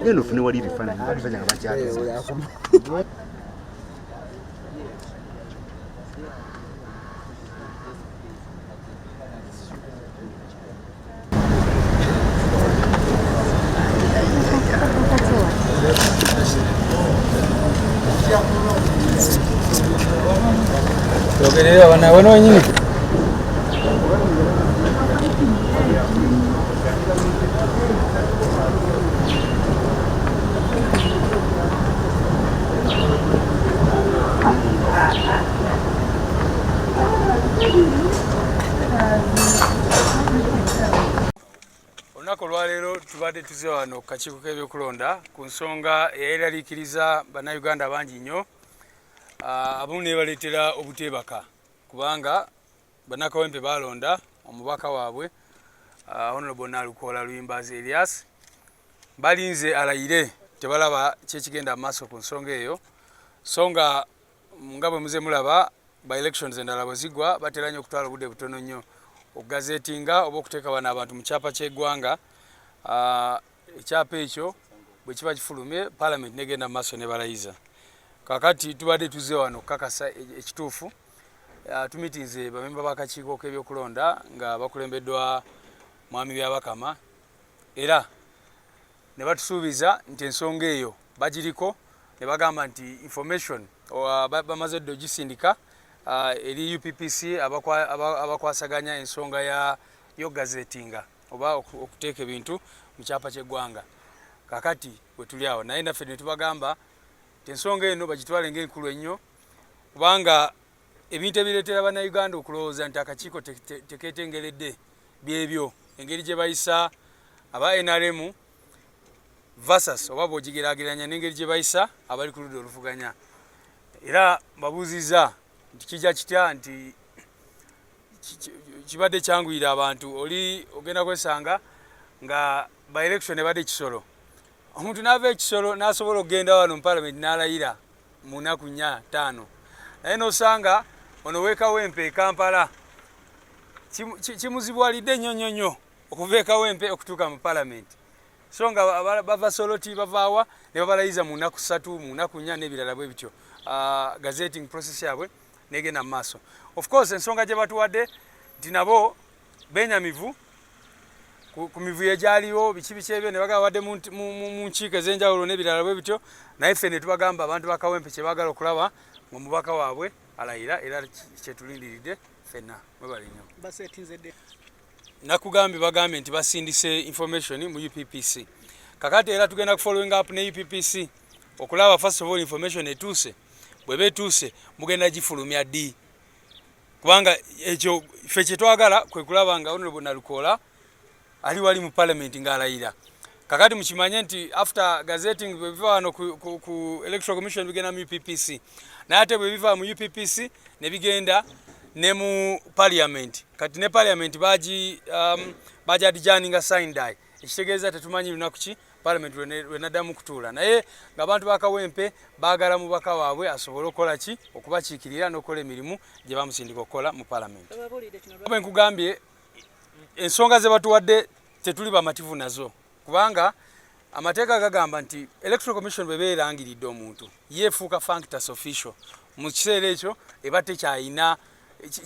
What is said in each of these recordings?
Neno fune wali rifana ngafanya ngabachaga. Ogerera bana bano nyinyi. Olunaku olwaleero tubadde tuze wano ku kakiiko k'ebyokulonda ku nsonga eyeraliikiriza bannayuganda bangi nnyo abamu ne baleetera obuteebaka kubanga bannakawempe balonda omubaka waabwe Honorable Nalukoola Luyimbazi Elias balinze alayire tebalaba kyekigenda mu maaso ku nsonga eyo so nga bwe muze mulaba by elections endala bwe zigwa batera nnyo okutwala obudde butono nnyo okugazeetinga oba okuteeka bano abantu mu kyapa ky'eggwanga ekyapa ekyo bwe kiba kifulumye Parliament negenda mu maaso ne balayiza. Kakati tubadde tuze wano okukakasa ekituufu tumitinze bamemba b'akakiiko k'ebyokulonda nga bakulembeddwa mwami Byabakama era ne batusuubiza nti ensonga eyo bagiriko ne bagamba nti information bamaze dde ogisindika eri UPPC abakwasaganya ensonga y'ogazeetinga oba okuteeka ebintu mu kyapa ky'eggwanga. Kakati bwe tuli awo naye naffe ne tubagamba ensonga eno bagitwale ng'enkulu ennyo kubanga ebintu ebireetera bannayuganda okulowooza nti akakiiko tekeetengeredde byebyo engeri gye bayisa aba NRM versus oba bw'ogigeraageranya n'engeri gye bayisa abali ku ludda oluvuganya. Era babuuzizza nti kijja kitya nti kibadde kyanguyira abantu oli ogenda kwesanga nga by election ebadde kisolo omuntu n'ava ekisolo n'asobola okugenda wano mu Parliament n'alayira mu nnaku 4-5 naye n'osanga ono w'ekawempe e Kampala kimuzibwalidde nnyo okuva ekawempe okutuuka mu Parliament so nga bava soloti bavaawa ne babalayiza mu nnaku 3 mu nnaku 4 n'ebirala bwe bityo gazetting process yabwe negenda mu maaso. Of course ensonga gye batuwadde nti nabo benyamivu ku mivuyo egyaliwo biki ebyo ne bagamba badde mu nkiiko ez'enjawulo n'ebirala bwe bityo naye ffe ne tubagamba abantu bakawempe kye baagala okulaba ng'omubaka waabwe alayira era kyetulindiridde ffenna mwebale nnyo. Nakugambye bagambye nti basindise information mu UPPC kakati era tugenda ku following up ne UPPC okulaba first of all information etuuse bweba etuuse mugenda gifulumya ddi kubanga ekyo ffe kye twagala kwe kulaba nga Honorable Nalukoola ali wali mu Parliament ng'alayira. Kakati mukimanye nti after gazetting bwe biva wano ku Electoral Commission bigenda mu UPPC naye ate bwe biva mu UPPC ne bigenda ne mu Parliament kati ne Parliament baji adjourninga sign die ekitegeeza tetumanyi lunaku ki Parliament lwenaddamu kutuula naye ng'abantu bakawempe baagala mubaka waabwe asobole okukola ki okubakiikirira n'okukola emirimu gye bamusindika okukola mu Parliament. Bwe nkugambye ensonga ze batuwadde tetuli bamativu nazo kubanga amateeka gagamba nti Electoral Commission bwe beerangiridde omuntu yeefuuka functus official mu kiseera ekyo eba tekyayina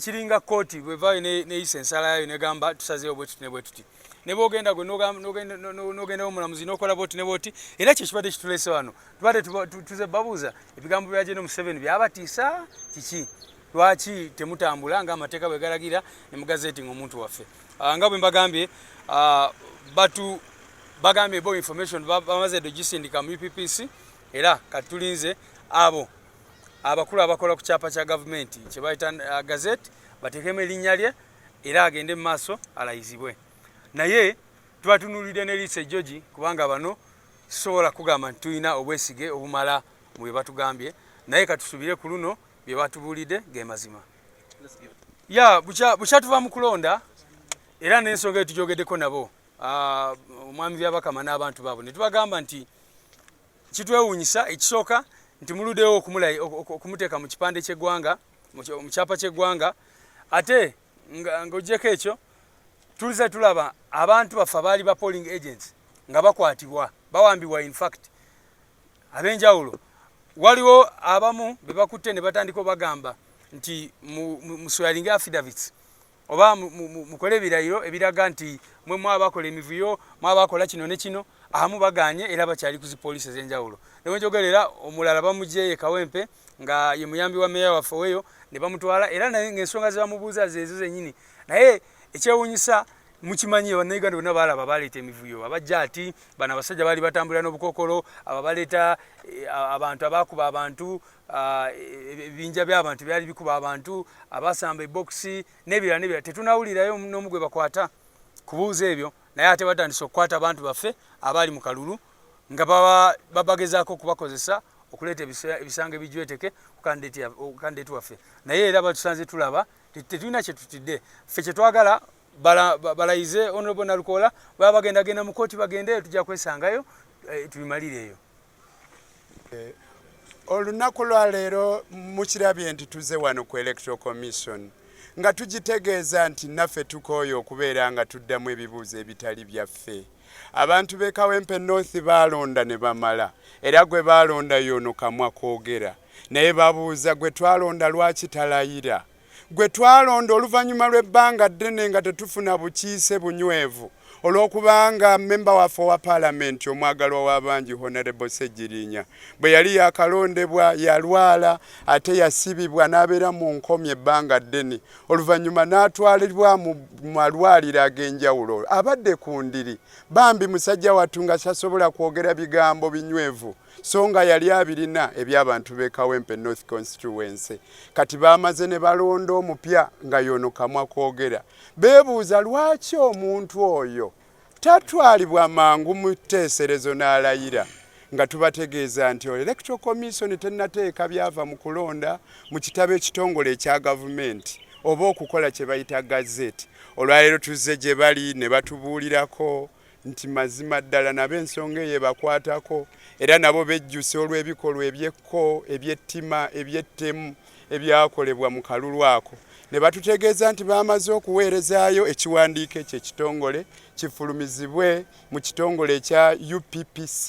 kiringa kooti bwevaayo neyisa ensala yayo negamba tusazeewo bwe tuti ne bwe tuti ne bwogenda gwe n'ogendawo omulamuzi n'okola bwoti ne bwoti era kye kibadde kitulese wano tubadde tuze babuuza ebigambo bya Gen. Museveni byabatiisa kiki lwaki temutambula ng'amateeka bwe galagira ne mugazeetinga omuntu waffe nga bwe mbagambye batu bagambye bo information bamaze dogisindika mu UPPC era kati tulinze abo abakulu abakola ku kyapa kya gavumenti kye bayita gazette bateekemu erinnya lye era agende mu maaso alayizibwe naye tubatunulidde ne Lisa George kubanga bano tusobola kugamba nti tulina obwesige obumala mu bye batugambye naye katusubire ku luno bye batubuulidde ge mazima. Bukya tuva mu kulonda era n'ensonga eyo tujogeddeko nabo omwami Byabakama n'abantu baabo ne tubagamba nti kitwewuunyisa ekisooka nti muluddewo okumuteeka mu kipande ky'eggwanga mu kyapa ky'eggwanga ate ng'oggyeko ekyo tulize tulaba abantu baffe abaali ba polling agents nga bakwatibwa bawambibwa in fact ab'enjawulo waliwo abamu be bakutte ne batandika obagamba nti muswearinge affidavits oba mukole ebirayiro ebiraga nti mwe mwabakola emivuyo mwabakola kino ne kino ahamu baganye era bakyali ku zipoliisi ez'enjawulo newenjogerera omulala bamugyeyo Kawempe nga ye muyambi wa meya waffe weyo ne bamutwala era naye ng'ensonga ze bamubuuza zezo zennyini naye ekyewuunyisa mukimanyi bannayuganda bonna balaba baleeta emivuyo abajja ati bano abasajja baali batambulira n'obukokolo aba baleeta abantu abakuba abantu ebibinja by'abantu byali bikuba abantu abasamba ebokisi n'ebirala tetunawulirayo n'omu gwe bakwata kubuuza ebyo naye ate batandise okukwata abantu baffe abaali mu kalulu nga babagezaako okubakozesa okuleeta ebisango ebijweteke kukandideeti waffe naye era batusanze tulaba tetulina kyetutidde ffe kyetwagala balayize Honorable Nalukola baba bagenda mu kooti bagende tujja kwesangayo tubimalire eyo. Olunaku lwa leero mukirabye nti tuze wano ku Electoral Commission nga tugitegeeza nti naffe tukooye okubeera nga tuddamu ebibuuzo ebitali byaffe. Abantu b'e Kawempe North baalonda ne bamala era gwe baalonda yono kamwa koogera naye babuuza gwe twalonda lwaki talayira gwe twalonda oluvannyuma lw'ebbanga ddene nga tetufuna bukiise bunywevu olw'okubanga memba waffe wa Parliament omwagalwa w'abangi Honorable Ssegirinya bwe yali yakalondebwa yalwala ate yasibibwa n'abeera mu nkomyi ebbanga ddene oluvannyuma n'atwalibwa mu malwaliro ag'enjawulo abadde ku ndiri bambi musajja wattu nga tasobola kwogera bigambo binywevu so nga yali abirina eby'abantu b'e Kawempe North Constituency kati bamaze ne balonda omupya nga yono kamwa kwogera beebuuza lwaki omuntu oyo tatwalibwa mangu mu tteeserezo n'alayira nga tubategeeza nti Electoral Commission tennateeka byava mu kulonda mu kitabo ekitongole ekya gavumenti oba okukola kye bayita gazeti olwaleero tuzze gye bali ne batubuulirako nti mazima ddala nabo ensonga eyo bakwatako era nabo bejjuse olw'ebikolwa ebyekko ebyettima ebyettemu ebyakolebwa mu kalulu ako ne batutegeeza nti bamaze okuweerezaayo ekiwandiiko ekyo ekitongole kifulumizibwe mu kitongole ekya UPPC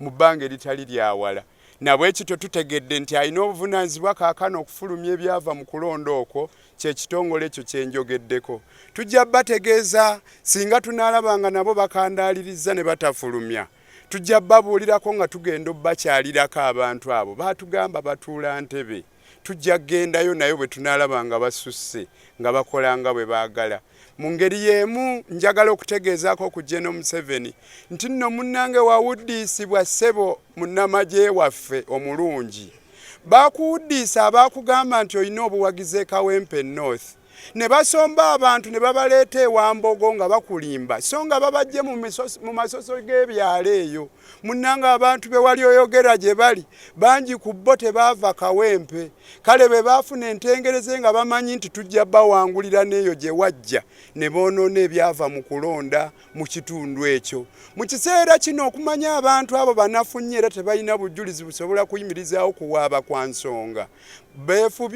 mu bbanga eritali lyawala nabwekityo tutegedde nti alina obuvunaanyizibwa kaakano okufulumya ebyava mu kulonda okwo kyekitongole ekyo kyenjogeddeko tujja bategeeza singa tunaalabanga nabo bakandaaliriza ne batafulumya tujja babuulirako nga tugenda obbakyalirako abantu abo baatugamba batuula Ntebe tujja gendayo nayo bwe tunaalabanga basusse nga bakola nga bwe baagala mu ngeri y'emu njagala okutegeezaako ku General Museveni nti nno munnange wawuddiisibwa ssebo munnamagye waffe omulungi bakuwuddiisa abaakugamba nti olina obuwagizi e Kawempe North ne basomba abantu ne babaleeta ewambogo nga bakulimba so nga babajje mu masoso g'ebyalo eyo munnanga abantu be wali oyogera gye bali bangi ku bo tebaava Kawempe kale be baafuna entengereze nga bamanyi nti tujja bawangulira n'eyo gye wajja ne boonoona ebyava mu kulonda mu kitundu ekyo mu kiseera kino okumanya abantu abo banafu nnyo era tebalina bujulizi busobola kuyimirizaawo kuwaaba kwa nsonga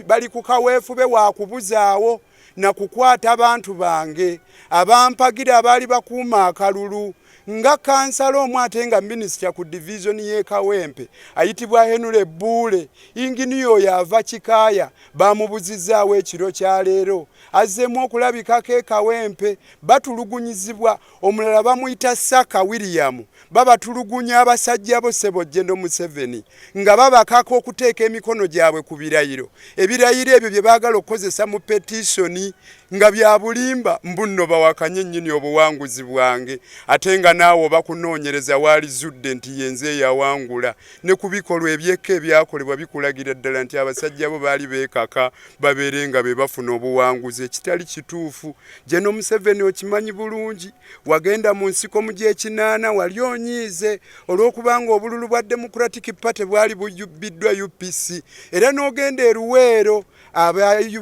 bali ku kaweefube wa kubuzaawo na kukwata abantu bange abampagira abaali bakuuma akalulu nga kansala omu ate nga minisita ku division y'e Kawempe ayitibwa Henry Buule inginiyo oyo ava Kikaaya bamubuzizaawo ekiro kya leero azzeemu okulabikako e Kawempe batulugunyizibwa omulala bamuyita Saka William babatulugunya abasajja bo ssebo General Museveni nga babakako okuteeka emikono gyabwe ku birayiro ebirayiro ebyo bye baagala okukozesa mu petitioni nga bya bulimba mbunno bawakanye nnyini obuwanguzi bwange ate nga naawe bakunoonyereza waali zudde nti yenze yawangula ne ku bikolwa ebyekka ebyakolebwa bikulagira ddala nti abasajja bo baali beekaka babeere nga be bafuna obuwanguzi ekitali kituufu General Museveni okimanyi bulungi wagenda mu nsiko mu gy'ekinaana wali onyiize olw'okubanga obululu bwa Democratic Party bwali buyubbiddwa UPC era n'ogenda e Luweero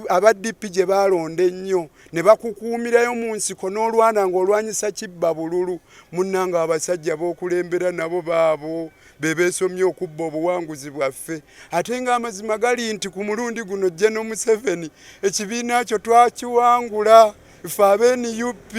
aba DP gye baalonda ennyo ne bakukuumirayo mu nsiko n'olwana ng'olwanyisa kibba bululu munnanga abasajja b'okulembera nabo baabo bebeesomye okubba obuwanguzi bwaffe ate ng'amazima gali nti ku mulundi guno General Museveni ekibiina kyo twakiwangula ffe ab'NUP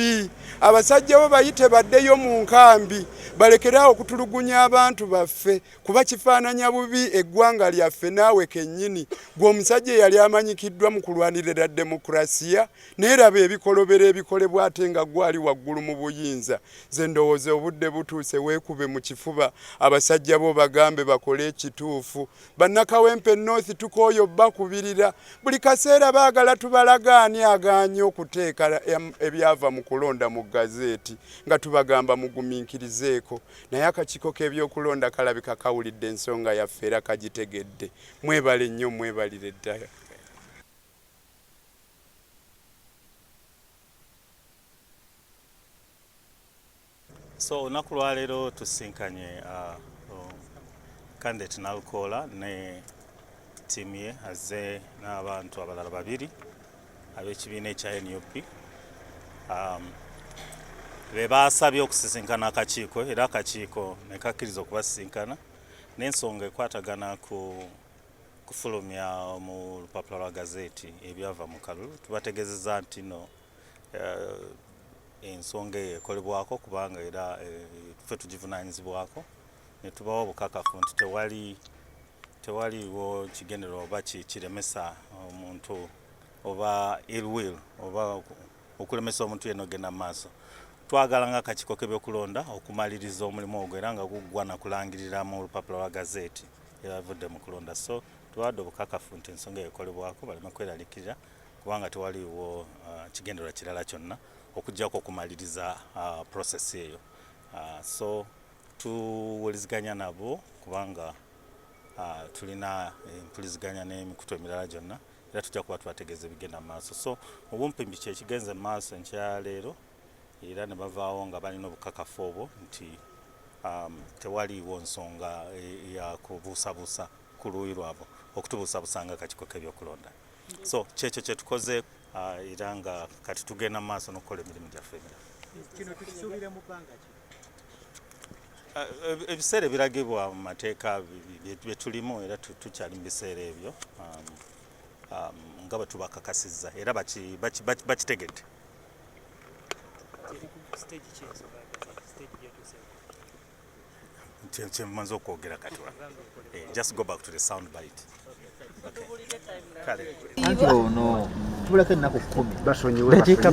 abasajja bo bayite baddeyo mu nkambi balekerawo okutulugunya abantu baffe kuba kifaananya bubi eggwanga lyaffe naawe kennyini gwe omusajja eyali amanyikiddwa mu kulwanirira demokrasiya neeraba ebikolobero ebikolebwa ate nga gwali waggulu mu buyinza. Ze ndowooza obudde butuuse weekube mu kifuba abasajja bo bagambe bakole ekituufu. Bannakawempe North tukooyo bakubirira buli kaseera baagala tubalagaani agaanye okuteeka ebyava mu kulonda mu gazeeti nga tubagamba mugumiikirizeeko naye akakiiko k'ebyokulonda kalabika kawulidde ensonga yaffe era kagitegedde. Mwebale nnyo mwebalire ddala. So olunaku lwaleero tusinkanye candidate Nalukoola ne ttiimu ye azze n'abantu abalala babiri ab'ekibiina ekya NUP be baasabye okusisinkana akakiiko era akakiiko ne kakkiriza okubasisinkana n'ensonga ekwatagana ku kufulumya mu lupapula lwa gazeeti ebyava mu kalulu. Tubategeezezza nti no ensonga eyo ekolebwako kubanga era ffe tugivunaanyizibwako ne tubawa obukakafu nti tewaliwo kigendero oba kiremesa omuntu oba ill will oba okulemesa omuntu yenna ogenda mu maaso. Twagala nga akakiiko k'ebyokulonda okumaliriza omulimu ogwo era nga guggwa na kulangirira mu lupapula lwa gazeeti eyavudde mu kulonda. So tuwadde obukakafu nti ensonga eyo ekolebwako baleme kweralikirira kubanga tewaliwo kigendererwa kirala kyonna okuggyako okumaliriza process eyo. So tuwuliziganya nabo kubanga tulina empuliziganya n'emikutu emirala gyonna era tujja kuba tubategeeza ebigenda mu maaso. So obumpimbi kyekigenze mu maaso enkyaleero era ne bavaawo nga balina obukakafu obwo nti tewaliwo nsonga ya kubuusabuusa ku luuyi lwabo okutubuusabuusa nga akakiiko k'ebyokulonda. So kyekyo kye tukoze era nga kati tugenda mu maaso n'okukola emirimu gyaffe emirala. Kino tukisuubire mu bbanga ki? Ebiseera ebiragibwa mu mateeka bye tulimu era tukyali mu biseera ebyo nga bwe tubakakasizza era bakitegedde. Kyemaze okwogera kati just go back to the sound bite. Anti ono tubulako ennaku 10 basonyiwe